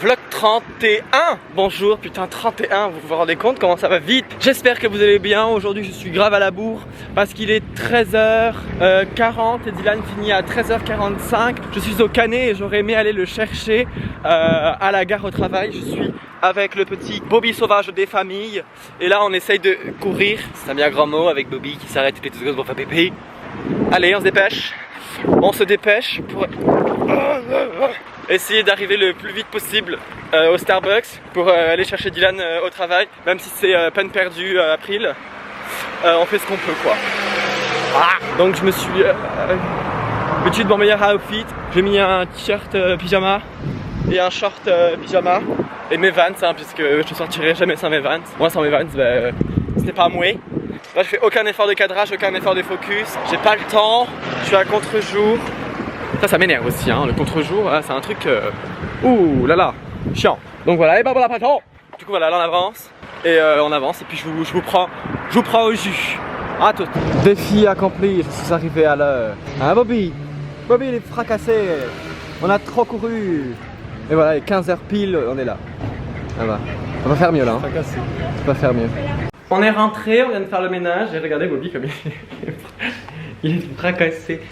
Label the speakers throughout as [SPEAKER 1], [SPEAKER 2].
[SPEAKER 1] Vlog 31, bonjour, putain 31, vous vous rendez compte comment ça va vite. J'espère que vous allez bien, aujourd'hui je suis grave à la bourre parce qu'il est 13h40 et Dylan finit à 13h45. Je suis au Canet et j'aurais aimé aller le chercher à la gare au travail. Je suis avec le petit Bobby sauvage des familles et là on essaye de courir. C'est un bien grand mot avec Bobby qui s'arrête toutes les 2 secondes pour faire pipi. Allez on se dépêche, on se dépêche pour essayer d'arriver le plus vite possible au Starbucks pour aller chercher Dylan au travail, même si c'est peine perdue April. On fait ce qu'on peut quoi. Donc je me suis vêtu de mon meilleur outfit. J'ai mis un t-shirt pyjama et un short pyjama et mes Vans hein, puisque je ne sortirai jamais sans mes Vans. Moi sans mes Vans, ce n'est pas moi. Là je fais aucun effort de cadrage, aucun effort de focus. J'ai pas le temps, je suis à contre-jour. Ça m'énerve aussi, hein, le contre-jour, c'est un truc ouh là là, chiant. Donc voilà, et bah voilà, pas temps. Du coup voilà, là on avance et puis je vous prends au jus. À tout. Défi accompli, je suis arrivé à l'heure. Hein Bobby il est fracassé, on a trop couru. Et voilà, il est 15h pile, on est là. Ah bah, on va faire mieux là. Hein. Fracassé. On va faire mieux. On est rentré, on vient de faire le ménage et regardez Bobby comme il est fracassé.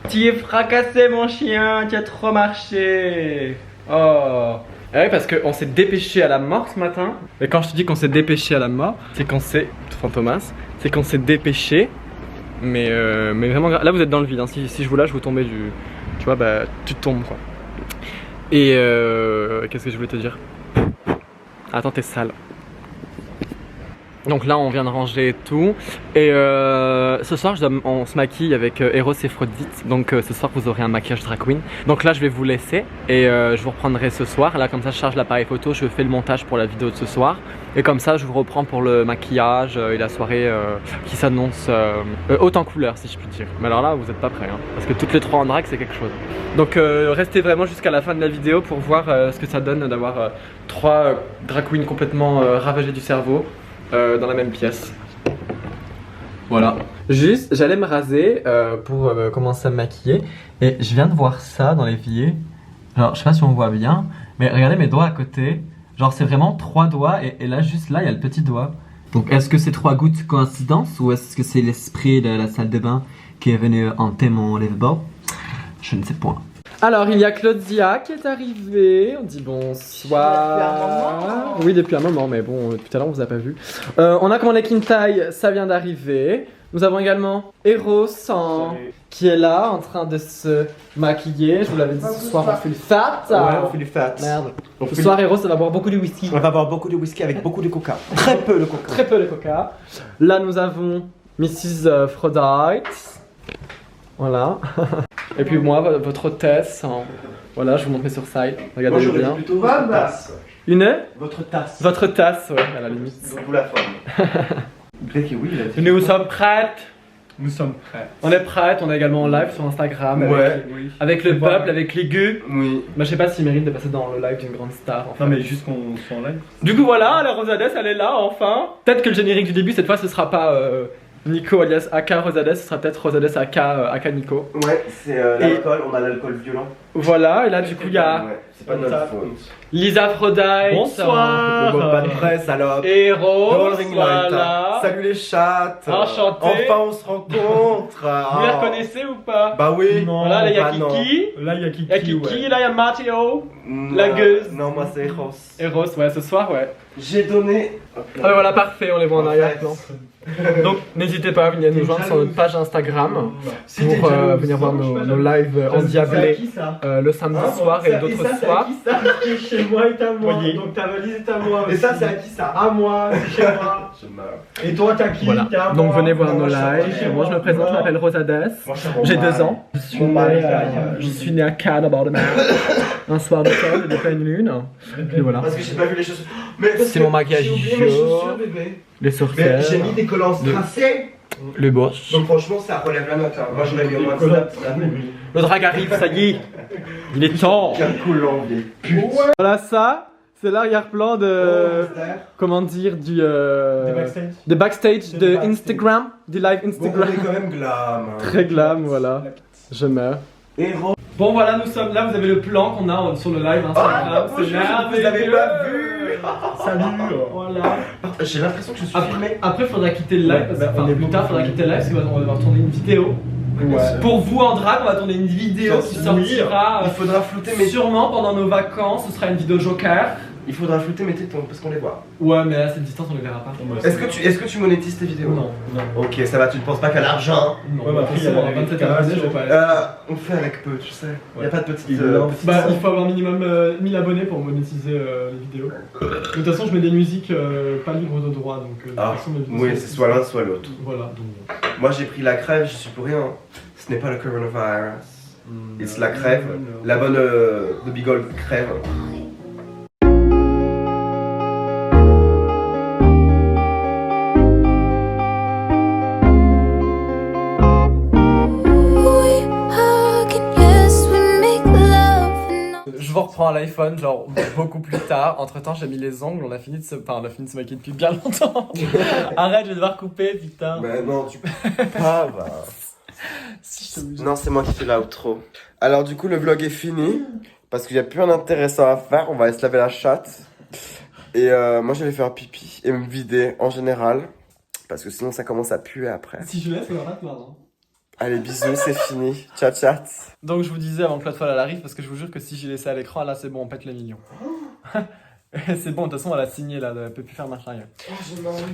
[SPEAKER 1] Tu es fracassé mon chien, tu as trop marché. Oh. Et oui parce qu'on s'est dépêché à la mort ce matin. Et quand je te dis qu'on s'est dépêché à la mort, c'est qu'on s'est, Fantomas, c'est qu'on s'est dépêché. Mais vraiment, là vous êtes dans le vide, hein. Si je vous lâche vous tombez du... Tu vois bah tu tombes quoi. Et qu'est-ce que je voulais te dire? Attends t'es sale. Donc là on vient de ranger et tout et ce soir on se maquille avec Eros et Phrodite. Donc ce soir vous aurez un maquillage drag queen. Donc là je vais vous laisser et je vous reprendrai ce soir. Là comme ça je charge l'appareil photo, je fais le montage pour la vidéo de ce soir. Et comme ça je vous reprends pour le maquillage et la soirée qui s'annonce haute en couleur si je puis dire. Mais alors là vous n'êtes pas prêts hein, parce que toutes les 3 en drag c'est quelque chose. Donc restez vraiment jusqu'à la fin de la vidéo pour voir ce que ça donne d'avoir 3 drag queens complètement ravagées du cerveau. Dans la même pièce. Voilà. Juste, j'allais me raser pour commencer à me maquiller. Et je viens de voir ça dans l'évier. Alors, je sais pas si on voit bien, mais regardez mes doigts à côté. Genre, c'est vraiment 3 doigts. Et là, juste là, il y a le petit doigt. Donc, est-ce que c'est 3 gouttes coïncidence ou est-ce que c'est l'esprit de la salle de bain qui est venu hanter mon lèvre-bord? Je ne sais point. Alors, il y a Claudia qui est arrivée. On dit bonsoir. Depuis un moment. Oui, depuis un moment, mais bon, tout à l'heure on vous a pas vu. On a commandé Kintai, ça vient d'arriver. Nous avons également Eros qui est là en train de se maquiller. Je vous l'avais dit, ce soir on fait le fat.
[SPEAKER 2] Ouais, on fait du fat.
[SPEAKER 1] Merde. Ce soir, Eros, on va boire beaucoup de whisky.
[SPEAKER 2] On va boire beaucoup de whisky avec beaucoup de coca. Très peu de coca.
[SPEAKER 1] Très peu de coca. Là, nous avons Mrs. Phrodite. Voilà. Et puis moi, votre hôtesse, voilà, je vous montre mes surside. Regardez bien.
[SPEAKER 2] Plutôt votre tasse.
[SPEAKER 1] Une
[SPEAKER 2] Votre tasse.
[SPEAKER 1] Votre tasse, ouais, à la limite.
[SPEAKER 2] Donc vous la forme. Greg, oui, il a dit.
[SPEAKER 1] Nous sommes prêtes.
[SPEAKER 2] Nous sommes prêts.
[SPEAKER 1] On est prêtes, on est également en live sur Instagram.
[SPEAKER 2] Ouais,
[SPEAKER 1] avec le peuple, avec les gueux.
[SPEAKER 2] Oui.
[SPEAKER 1] Bah, je sais pas s'il mérite de passer dans le live d'une grande star. Enfin.
[SPEAKER 3] Non mais juste qu'on soit en live.
[SPEAKER 1] Du coup voilà, la Rosades elle est là enfin. Peut-être que le générique du début cette fois ce sera pas Nico alias Aka Rosades, ce sera peut-être Rosades Aka Nico.
[SPEAKER 2] Ouais, c'est l'alcool, on a l'alcool violent.
[SPEAKER 1] Voilà, et là du coup il y a
[SPEAKER 2] Ouais, c'est pas notre faute.
[SPEAKER 1] Lisa Phrodite.
[SPEAKER 3] Bonsoir.
[SPEAKER 2] Pas de presse, salope.
[SPEAKER 1] Et Rose,
[SPEAKER 2] Ring
[SPEAKER 1] voilà.
[SPEAKER 2] light. Salut les chattes.
[SPEAKER 1] Enchanté.
[SPEAKER 2] Enfin on se rencontre.
[SPEAKER 1] Vous les reconnaissez ou pas?
[SPEAKER 2] Bah oui.
[SPEAKER 3] Non.
[SPEAKER 1] Voilà, là il y a
[SPEAKER 2] bah non.
[SPEAKER 1] Kiki.
[SPEAKER 3] Là il y a Kiki.
[SPEAKER 1] Il y a Kiki,
[SPEAKER 3] ouais.
[SPEAKER 1] là il y a Matteo.
[SPEAKER 2] Non,
[SPEAKER 1] La gueuse.
[SPEAKER 2] Non, moi c'est Eros.
[SPEAKER 1] Et Rose, ouais, ce soir, ouais.
[SPEAKER 2] J'ai donné.
[SPEAKER 1] Ah bah voilà, parfait, on les voit en
[SPEAKER 2] En
[SPEAKER 1] arrière-plan. Donc n'hésitez pas à venir nous joindre sur notre page Instagram pour venir voir nos lives endiablés le samedi soir et d'autres soirs.
[SPEAKER 3] Chez moi est à moi.
[SPEAKER 1] Voyez.
[SPEAKER 3] Donc ta valise est à moi.
[SPEAKER 2] Et ça c'est à qui ça?
[SPEAKER 3] À moi, c'est chez moi.
[SPEAKER 2] Je meurs.
[SPEAKER 3] Et toi t'as qui?
[SPEAKER 1] Voilà,
[SPEAKER 3] T'es à
[SPEAKER 1] donc
[SPEAKER 3] moi.
[SPEAKER 1] venez voir nos
[SPEAKER 2] Moi, je
[SPEAKER 1] lives.
[SPEAKER 2] suis
[SPEAKER 1] Moi je me présente, je m'appelle Rosades. J'ai 2 ans. Je suis né à Cannes, au bord de mer. Un soir de sol et de pleine lune. Et voilà.
[SPEAKER 2] Parce que j'ai pas vu les chaussures. Mais
[SPEAKER 1] C'est mon maquillage
[SPEAKER 2] j'ai oublié mes
[SPEAKER 1] chaud.
[SPEAKER 2] chaussures, bébé.
[SPEAKER 1] Les
[SPEAKER 2] Mais
[SPEAKER 1] sorcières.
[SPEAKER 2] j'ai mis des collants strassés.
[SPEAKER 1] Le boss.
[SPEAKER 2] Donc franchement ça relève la note. Hein. Moi je l'ai mis au moins de ça.
[SPEAKER 1] Le drag arrive, ça y est. Il est temps.
[SPEAKER 2] Quel coulant, vieille.
[SPEAKER 1] Voilà ça. C'est l'arrière-plan de. Comment dire du. Des backstage de Instagram. Du live
[SPEAKER 2] Bon, on
[SPEAKER 1] Instagram.
[SPEAKER 2] est quand même glam. Hein.
[SPEAKER 1] Très glam, voilà. Je meurs.
[SPEAKER 2] Héros.
[SPEAKER 1] Bon voilà, nous sommes là, vous avez le plan qu'on a sur le live Instagram. C'est merveilleux.
[SPEAKER 2] Vous avez pas vu.
[SPEAKER 3] Salut.
[SPEAKER 1] Voilà.
[SPEAKER 2] J'ai l'impression que je suis filmé.
[SPEAKER 1] Après, faudra quitter le live. Plus tard, faudra quitter le live parce qu'on va devoir tourner une vidéo.
[SPEAKER 3] Ouais.
[SPEAKER 1] Pour vous en drague, on va tourner une vidéo qui sortira
[SPEAKER 2] Il faudra flouter mes
[SPEAKER 1] sûrement pendant nos vacances. Ce sera une vidéo Joker.
[SPEAKER 2] Il faudra flouter mes tétons parce qu'on les voit.
[SPEAKER 1] Ouais, mais à cette distance, on les verra pas.
[SPEAKER 2] Est-ce que tu monétises tes vidéos?
[SPEAKER 1] Non, non.
[SPEAKER 2] Ok, ça va, tu ne penses pas qu'à l'argent.
[SPEAKER 1] Non,
[SPEAKER 3] Ouais, mais après, il y a la
[SPEAKER 1] 27 abonnés, je vais pas aller.
[SPEAKER 2] On fait avec peu, tu sais. Il n'y a
[SPEAKER 1] Ouais.
[SPEAKER 2] pas de petite.
[SPEAKER 1] Bah, il faut avoir minimum 1000 abonnés pour monétiser les vidéos. De toute façon, je mets des musiques pas libres de droit, donc de toute façon, mes vidéos
[SPEAKER 2] oui,
[SPEAKER 1] sont-
[SPEAKER 2] c'est soit l'un, soit l'autre.
[SPEAKER 1] Voilà, donc.
[SPEAKER 2] Moi, j'ai pris la crève, je suis pour rien. Ce n'est pas le coronavirus. It's la crève. La bonne de Bigol crève.
[SPEAKER 1] Je vous reprends l'iPhone, genre beaucoup plus tard. Entre temps, j'ai mis les ongles, on a fini de se maquiller depuis bien longtemps. Arrête, je vais devoir couper, putain.
[SPEAKER 2] Mais non, tu peux pas, bah.
[SPEAKER 1] Si je t'oblige.
[SPEAKER 2] Non, c'est moi qui fais l'outro. Alors, du coup, le vlog est fini. Parce qu'il n'y a plus rien d'intéressant à faire. On va aller se laver la chatte. Et moi, je vais faire pipi et me vider en général. Parce que sinon, ça commence à puer après.
[SPEAKER 1] Si je laisse, on va te maintenant.
[SPEAKER 2] Allez, bisous, c'est fini. Ciao, chat.
[SPEAKER 1] Donc je vous disais avant que l'autre fois elle arrive, parce que je vous jure que si j'ai laissé à l'écran, là c'est bon, on pète les millions. C'est bon, de toute façon elle a signé là, elle peut plus faire marche arrière.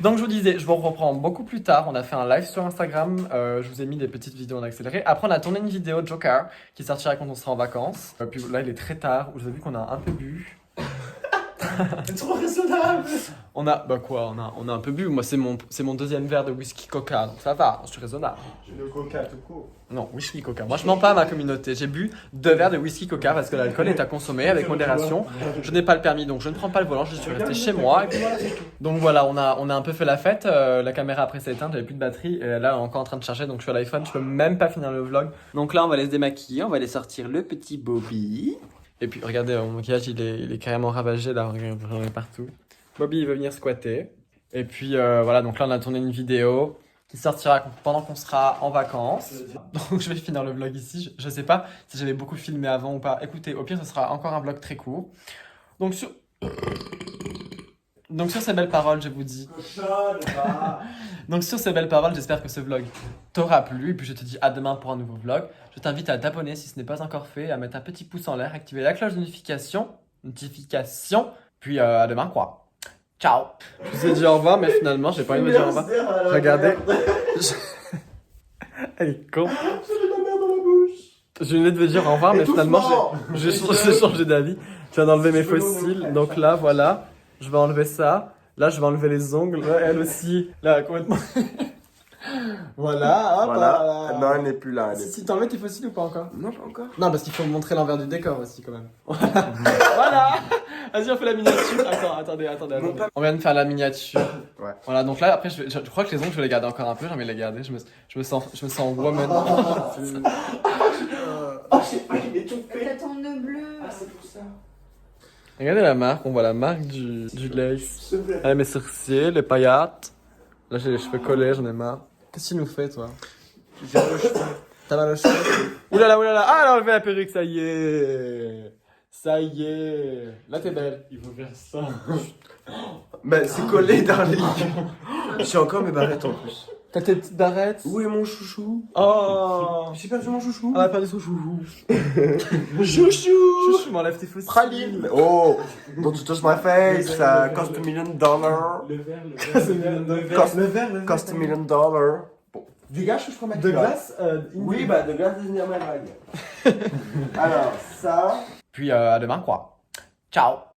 [SPEAKER 1] Donc je vous disais, je vous reprends beaucoup plus tard, on a fait un live sur Instagram, je vous ai mis des petites vidéos en accéléré. Après on a tourné une vidéo Joker qui sortira quand on sera en vacances. Puis là il est très tard, vous avez vu qu'on a un peu bu.
[SPEAKER 3] C'est trop raisonnable.
[SPEAKER 1] On a, bah quoi, on a un peu bu, moi c'est mon deuxième verre de whisky coca, donc ça va, je suis raisonnable.
[SPEAKER 3] Le coca tout court.
[SPEAKER 1] Non, whisky coca. Moi, je mens pas à ma communauté. J'ai bu 2 verres de whisky coca parce que l'alcool est à consommer avec modération. Je n'ai pas le permis, donc je ne prends pas le volant. Je suis resté chez moi. Et puis voilà, c'est tout. Donc voilà, on a un peu fait la fête. La caméra après s'est éteinte, j'avais plus de batterie. Et là, elle est encore en train de charger, donc je suis à l'iPhone. Je peux même pas finir le vlog. Donc là, on va aller se démaquiller. On va aller sortir le petit Bobby. Et puis regardez, mon maquillage, il est carrément ravagé là. Regardez, j'en ai partout. Bobby, il veut venir squatter. Et puis voilà, donc là, on a tourné une vidéo qui sortira pendant qu'on sera en vacances. Donc je vais finir le vlog ici. Je sais pas si j'avais beaucoup filmé avant ou pas. Écoutez, au pire ce sera encore un vlog très court. Donc sur ces belles paroles, je vous dis. Donc sur ces belles paroles, j'espère que ce vlog t'aura plu. Et puis je te dis à demain pour un nouveau vlog. Je t'invite à t'abonner si ce n'est pas encore fait, à mettre un petit pouce en l'air, activer la cloche de notification. Puis à demain quoi. Ciao. Je vous ai dit au revoir, mais finalement j'ai pas envie de me dire au revoir. Regardez. Elle est con.
[SPEAKER 3] J'ai de la merde dans la bouche.
[SPEAKER 1] Je venais de me dire au revoir, mais finalement j'ai changé d'avis. Je viens d'enlever mes fossiles. Donc là, voilà. Je vais enlever ça. Là, je vais enlever les ongles. Ouais, elle aussi. Là, complètement. Voilà, hop.
[SPEAKER 2] Voilà. Non, elle n'est plus là.
[SPEAKER 1] Si t'enlèves tes fossiles ou pas encore?
[SPEAKER 2] Non, pas encore.
[SPEAKER 1] Non, parce qu'il faut montrer l'envers du décor aussi, quand même. Voilà. Vas-y, on fait la miniature. Attendez. On vient de faire la miniature.
[SPEAKER 2] Ouais.
[SPEAKER 1] Voilà, donc là, après, je crois que les ongles, je vais les garder encore un peu. J'ai envie de les garder. Je me sens woman.
[SPEAKER 3] Oh, j'ai pas il est tout fait.
[SPEAKER 4] T'as ton nœud bleu.
[SPEAKER 3] Ah, c'est pour ça.
[SPEAKER 1] Regardez la marque, on voit la marque du lace. Allez, mes sourcils, les paillettes. Là, j'ai les cheveux collés, j'en ai marre. Qu'est-ce que tu nous fais, toi? T'as mal aux cheveux? Oulala. Ah, elle a enlevé la perruque, ça y est. Ça y est. Là, t'es belle.
[SPEAKER 3] Il faut faire ça.
[SPEAKER 2] Bah, c'est collé, darling. J'ai encore mes barrettes en plus.
[SPEAKER 1] T'as tes petites barrettes?
[SPEAKER 2] Où est mon chouchou?
[SPEAKER 1] Oh.
[SPEAKER 2] J'ai perdu mon chouchou.
[SPEAKER 1] Elle a perdu son chouchou.
[SPEAKER 2] Chouchou.
[SPEAKER 1] Chouchou, m'enlève tes fossiles.
[SPEAKER 2] Praline. Oh, don't you touch my face. Ça cost $1 million.
[SPEAKER 3] Le verre.
[SPEAKER 2] Cost $1 million. Bon, dégage, je prends ma
[SPEAKER 3] De glace
[SPEAKER 2] Oui, bah, de glace désigner ma drague. Alors, ça.
[SPEAKER 1] Puis à demain, quoi. Ciao.